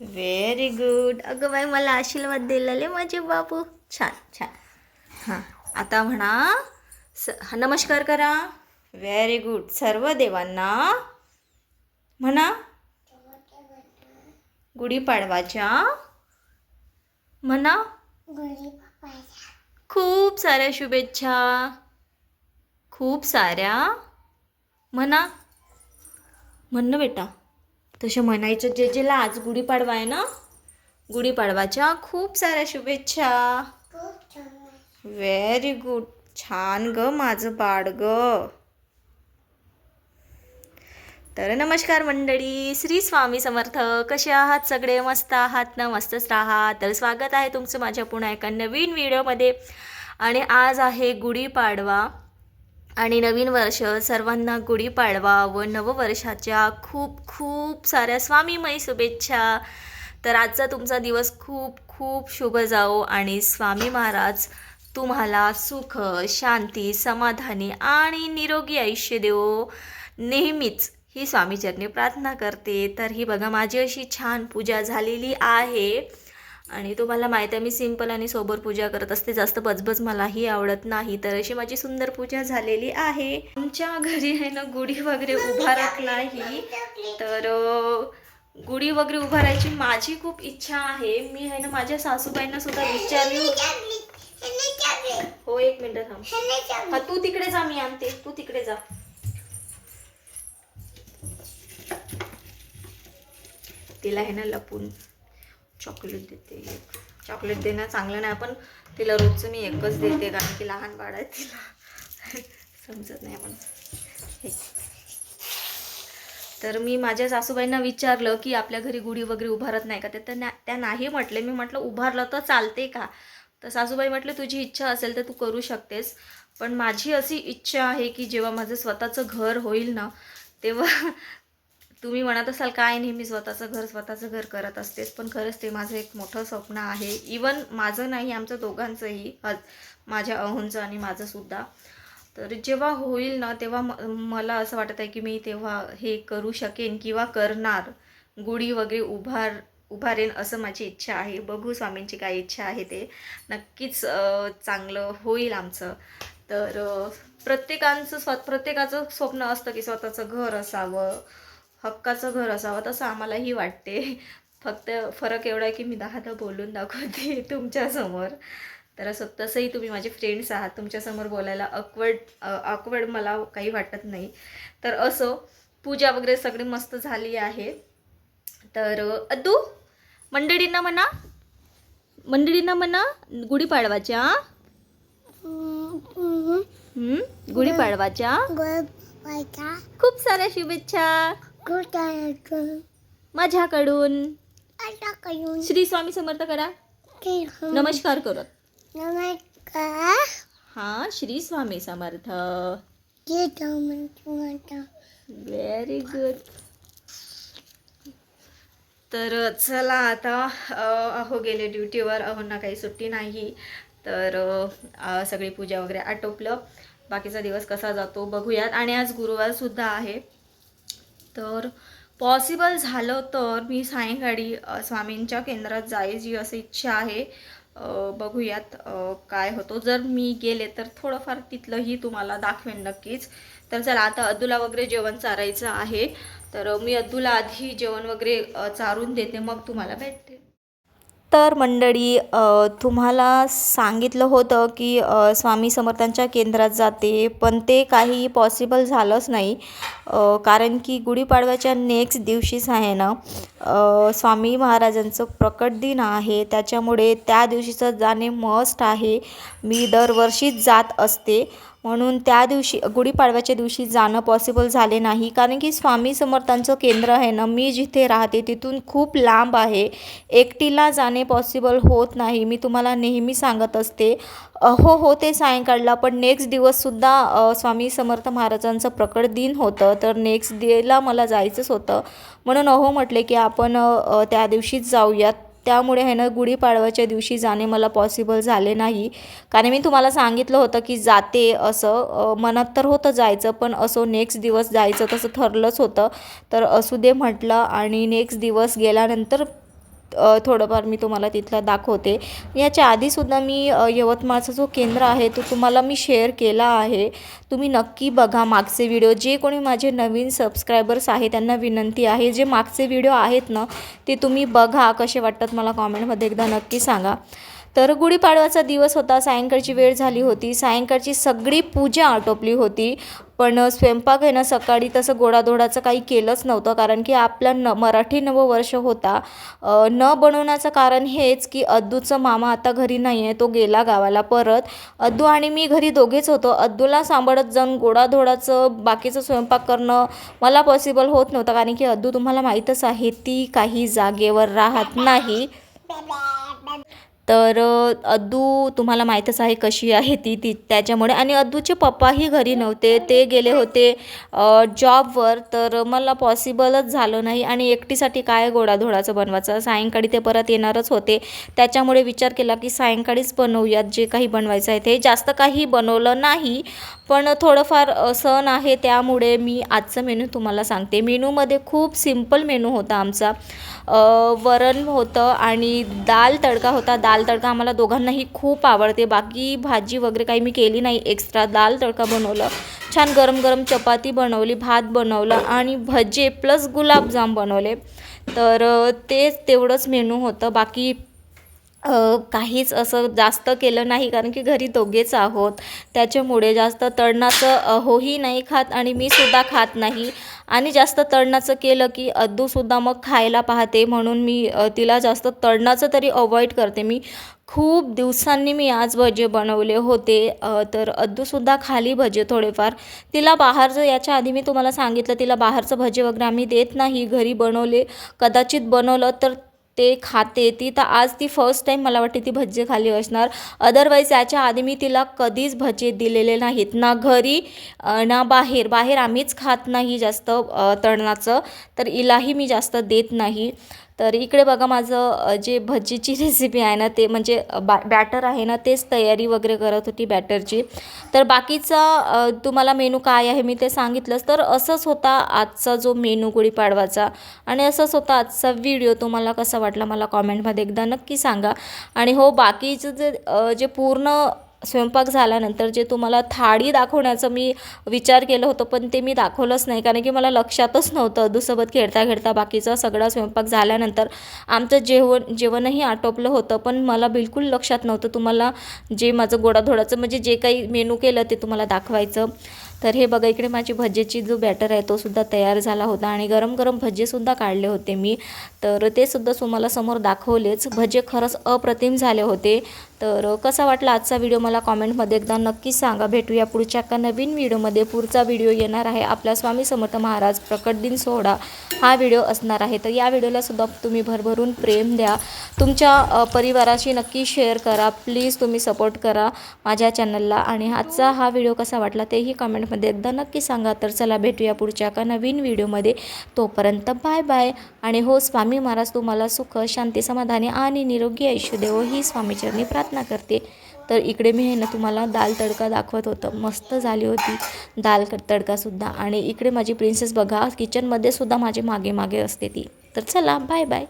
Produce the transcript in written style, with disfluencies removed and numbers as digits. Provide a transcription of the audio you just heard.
Very good. अगं बाई मला आशीर्वाद दिलेले माझे बाबू. छान छान. हां आता म्हणा नमस्कार करा. Very good. सर्व देवांना म्हणा गुढीपाडवाच्या म्हणा खूप साऱ्या शुभेच्छा. खूप साऱ्या म्हणा म्हण बेटा. तसं म्हणायचं जे जेला आज गुढीपाडवा आहे ना, गुढीपाडवाच्या खूप साऱ्या शुभेच्छा. Very good. छान ग माझं बाळ ग. तर नमस्कार मंडळी, श्री स्वामी समर्थ. कसे आहात सगळे? मस्त आहात ना? मस्तच राहा. तर स्वागत आहे तुमचं माझ्या पुन्हा एका नवीन व्हिडिओमध्ये. आणि आज आहे गुढीपाडवा आणि नवीन वर्ष. सर्वांना गुढीपाडवा व नववर्षाच्या खूप खूप साऱ्या स्वामीमयी शुभेच्छा. तर आजचा तुमचा दिवस खूप खूप शुभ जाओ आणि स्वामी महाराज तुम्हाला सुख, शांती, समाधानी आणि निरोगी आयुष्य देवो. नेहमीच ही स्वामीचरणी प्रार्थना करते. तर ही बघा माझी अशी छान पूजा झालेली आहे. आणि तुम्हाला माहीत आहे मी सिंपल आणि सोबर पूजा करत असते, जास्त बजबज मलाही आवडत नाही. तर अशी माझी सुंदर पूजा झालेली आहे. आमच्या घरी आहे ना गुढी वगैरे उभारत नाही, तर गुढी वगैरे उभारायची माझी खूप इच्छा आहे. मी आहे ना माझ्या सासूबाईंना सुद्धा विचारली. हो एक मिनिट थांब. हा तू तिकडे जा, मी आणते. तू तिकडे जा. तिला आहे ना लपून चॉकलेट देते. चॉकलेट देणं चांगलं नाही, पण तिला रोजचं मी एकच देते कारण की लहान बाळ आहे, तिला समजत नाही म्हणून. तर मी माझ्या सासूबाईंना विचारलं की आपल्या घरी गुढी वगैरे उभारत नाही का, तर त्या नाही म्हटले. मी म्हटलं उभारलं तर चालते का? तर सासूबाई म्हटले तुझी इच्छा असेल तर तू करू शकतेस, पण माझी अशी इच्छा आहे की जेव्हा माझं स्वतःचं घर होईल ना, तेव्हा तुम्ही म्हणत असाल काय नेहमी स्वतःचं घर करत असतेस, पण खरंच ते माझं एक मोठं स्वप्न आहे. इवन माझं नाही, आमचं दोघांचंही, माझ्या अहोंचं आणि माझं सुद्धा. तर जेव्हा होईल ना तेव्हा मला असं वाटत आहे की मी तेव्हा हे करू शकेन किंवा करणार. गुढी वगैरे उभारेन असं माझी इच्छा आहे. बघू स्वामींची काय इच्छा आहे ते. नक्कीच चांगलं होईल आमचं. तर प्रत्येकाचं स्वप्न असतं की स्वतःचं घर असावं, हक्काचं घर असावं, तसं आम्हालाही वाटते. फक्त फरक एवढा आहे की मी 10 बोलून दाखवते तुमच्यासमोर. तर असं तसंही तुम्ही माझे फ्रेंड्स आहात, तुमच्यासमोर बोलायला ऑकवर्ड मला काही वाटत नाही. तर असं पूजा वगैरे सगळी मस्त झाली आहे. तर अद्दू मंडळींना म्हणा गुढीपाडवाच्या गुढीपाडवाच्या खूप साऱ्या शुभेच्छा माझ्याकडून. श्री स्वामी समर्थ करा. नमस्कार करत. हा श्री स्वामी समर्थ. Very good. तर चला आता अहो गेले ड्युटीवर. अहोंना काही सुट्टी नाही. तर सगळी पूजा वगैरे आटोपलं. बाकीचा दिवस कसा जातो बघूयात. आणि आज गुरुवार सुद्धा आहे. तर पॉसिबल झालं तर मी सायंकाळी स्वामींच्या केंद्रात जायची अशी इच्छा आहे. बघूयात काय होतं. जर मी गेले तर थोडंफार तिथलंही तुम्हाला दाखवेन नक्कीच. तर चला आता अद्दूला वगैरे जेवण चारायचं आहे. तर मी अद्दूला आधी जेवण वगैरे चारून देते, मग तुम्हाला भेटते. तर मंडळी तुम्हाला सांगितलं होतं की स्वामी समर्थांच्या केंद्रात जाते, पण ते काही पॉसिबल झालंच नाही. कारण की गुढीपाडव्याच्या नेक्स्ट दिवशीच आहे ना स्वामी महाराजांचं प्रकट दिन आहे. त्याच्यामुळे त्या दिवशीचं जाणे मस्ट आहे. मी दरवर्षीच जात असते, म्हणून त्या दिवशी गुढीपाडव्याच्या दिवशी जाणं पॉसिबल झाले नाही. कारण की स्वामी समर्थांचं केंद्र आहे ना, मी जिथे राहते तिथून खूप लांब आहे. एकटीला जाणे पॉसिबल होत नाही. मी तुम्हाला नेहमी सांगत असते. हो ते सायंकाळला, पण नेक्स्ट दिवससुद्धा स्वामी समर्थ महाराजांचं प्रकट दिन होतं. तर नेक्स्ट डेला मला जायचंच होतं, म्हणून म्हटले की आपण त्या दिवशीच जाऊयात. त्यामुळे आहे ना गुढीपाडव्याच्या दिवशी जाणे मला पॉसिबल झाले नाही. कारण मी तुम्हाला सांगितलं होतं की जाते असं, मनात तर होतं जायचं, पण असं नेक्स्ट दिवस जायचं तसं ठरलंच होतं. तर असू दे म्हटलं. आणि नेक्स्ट दिवस गेल्यानंतर थोडंफार मी तुम्हाला तिथला दाखवते. याच्या आधीसुद्धा मी यवतमाळचा जो केंद्र आहे तो तुम्हाला मी शेअर केला आहे. तुम्ही नक्की बघा मागचे व्हिडिओ. जे कोणी माझे नवीन सबस्क्रायबर्स आहे त्यांना विनंती आहे, जे मागचे व्हिडिओ आहेत ना ते तुम्ही बघा, कसे वाटतात मला कॉमेंटमध्ये एकदा नक्की सांगा. तर गुढीपाडवाचा दिवस होता, सायंकाळची वेळ झाली होती. सायंकाळची सगळी पूजा आटोपली होती, पण स्वयंपाक आहे ना सकाळी तसं गोडाधोडाचं काही केलंच नव्हतं, कारण की आपला मराठी नववर्ष होता. न बनवण्याचं कारण हेच की अद्दूचं मामा आता घरी नाही आहे, तो गेला गावाला परत. अद्दू आणि मी घरी दोघेच होतो. अद्दूला सांभाळत जाऊन गोडाधोडाचं बाकीचं स्वयंपाक करणं मला पॉसिबल होत नव्हतं, कारण की अद्दू तुम्हाला माहीतच आहे ती काही जागेवर राहत नाही. तर अद्दू तुम्हाला माहीतच आहे कशी आहे ती त्याच्यामुळे. आणि अद्दूचे पप्पाही घरी नव्हते, ते गेले होते जॉबवर. तर मला पॉसिबलच झालं नाही, आणि एकटीसाठी काय गोडाधोडाचं बनवायचं. सायंकाळी ते परत येणारच होते, त्याच्यामुळे विचार केला की सायंकाळीच बनवूयात जे काही बनवायचं आहे ते. जास्त काही बनवलं नाही, पण थोडंफार सण आहे त्यामुळे मी आजचं मेनू तुम्हाला सांगते. मेनूमध्ये खूप सिम्पल मेनू होता आमचा. वरण होतं आणि दाल तडका होता. दाल तडका आम्हाला दोघांनाही खूप आवडते. बाकी भाजी वगैरे काही मी केली नाही एक्स्ट्रा. दाल तडका बनवलं, छान गरम गरम चपाती बनवली, भात बनवलं आणि भजे प्लस गुलाबजाम बनवले. तर तेवढंच मेनू होतं. बाकी काहीच असं जास्त केलं नाही, कारण की घरी दोघेच आहोत, त्याच्यामुळे जास्त तळणाचं होही नाही खात आणि मी सुद्धा खात नाही. आणि जास्त तळणाचं केलं की अद्दूसुद्धा मग खायला पाहते, म्हणून मी तिला जास्त तळणाचं तरी अवॉइड करते. मी खूप दिवसांनी मी आज भजे बनवले होते, तर अद्दूसुद्धा खाली भजे थोडेफार. तिला बाहेरचं, याच्या आधी मी तुम्हाला सांगितलं, तिला बाहेरचं भजे वगैरे आम्ही देत नाही. घरी बनवले, कदाचित बनवलं तर ते खाते ती. तर आज ती फर्स्ट टाईम मला वाटते ती भजे खाली असणार. अदरवाईज याच्या आधी मी तिला कधीच भजे दिलेले नाहीत, ना घरी ना बाहेर. बाहेर आम्हीच खात नाही जास्त तळणाचं, तर हिलाही मी जास्त देत नाही. तर इकडे बघा माझं जे भजीची रेसिपी आहे ना, ते म्हणजे बॅटर आहे ना, तेच तयारी वगैरे करत होती बॅटरची. तर बाकीचा तुम्हाला मेनू काय आहे मी ते सांगितलंच. तर असंच होता आजचा जो मेनू गुढीपाडवाचा, आणि असंच होता आजचा व्हिडिओ. तुम्हाला कसा वाटला मला कॉमेंटमध्ये एकदा नक्की सांगा. आणि हो, बाकीचं जे पूर्ण स्वयंपाक झाल्यानंतर जे तुम्हाला थाळी दाखवण्याचं मी विचार केलं होतं, पण ते मी दाखवलंच नाही, कारण की मला लक्षातच नव्हतं. अद्दूसोबत खेळता खेळता बाकीचा सगळा स्वयंपाक झाल्यानंतर आमचं जेवणही आटोपलं होतं, पण मला बिलकुल लक्षात नव्हतं तुम्हाला जे माझं गोडाधोडाचं म्हणजे जे काही मेनू केलं ते तुम्हाला दाखवायचं. तर हे बघा, इकडे माझी भजेची जो बॅटर आहे तो सुद्धा तयार झाला होता, आणि गरम गरम भजेसुद्धा काढले होते मी. तर ते सुद्धा तुम्हाला समोर दाखवलेच. भजे खरंच अप्रतिम झाले होते. तर कसा वाटला आजचा व्हिडिओ मला कॉमेंटमध्ये एकदा नक्की सांगा. भेटूया पुढच्या एका नवीन व्हिडिओमध्ये. पुढचा व्हिडिओ येणार आहे आपल्या स्वामी समर्थ महाराज प्रकट दिन सोहळा हा व्हिडिओ असणार आहे. तर या व्हिडिओला सुद्धा तुम्ही भरभरून प्रेम द्या. तुमच्या परिवाराशी नक्की शेअर करा. प्लीज तुम्ही सपोर्ट करा माझ्या चॅनलला. आणि आजचा हा व्हिडिओ कसा वाटला तेही कमेंटमध्ये एकदा नक्की सांगा. तर चला भेटूया पुढच्या एका नवीन व्हिडिओमध्ये. तोपर्यंत बाय बाय. आणि हो, स्वामी महाराज तुम्हाला सुख, शांती, समाधानी आणि निरोगी आयुष्य देवो ही स्वामीचरणी प्रार्थना करते. तर इकडे मी हे ना तुम्हाला दाल तडका दाखवत होतं, मस्त झाली होती दाल तडकासुद्धा. आणि इकडे माझी प्रिन्सेस बघा किचनमध्ये सुद्धा माझे मागे मागे असते ती. तर चला बाय बाय.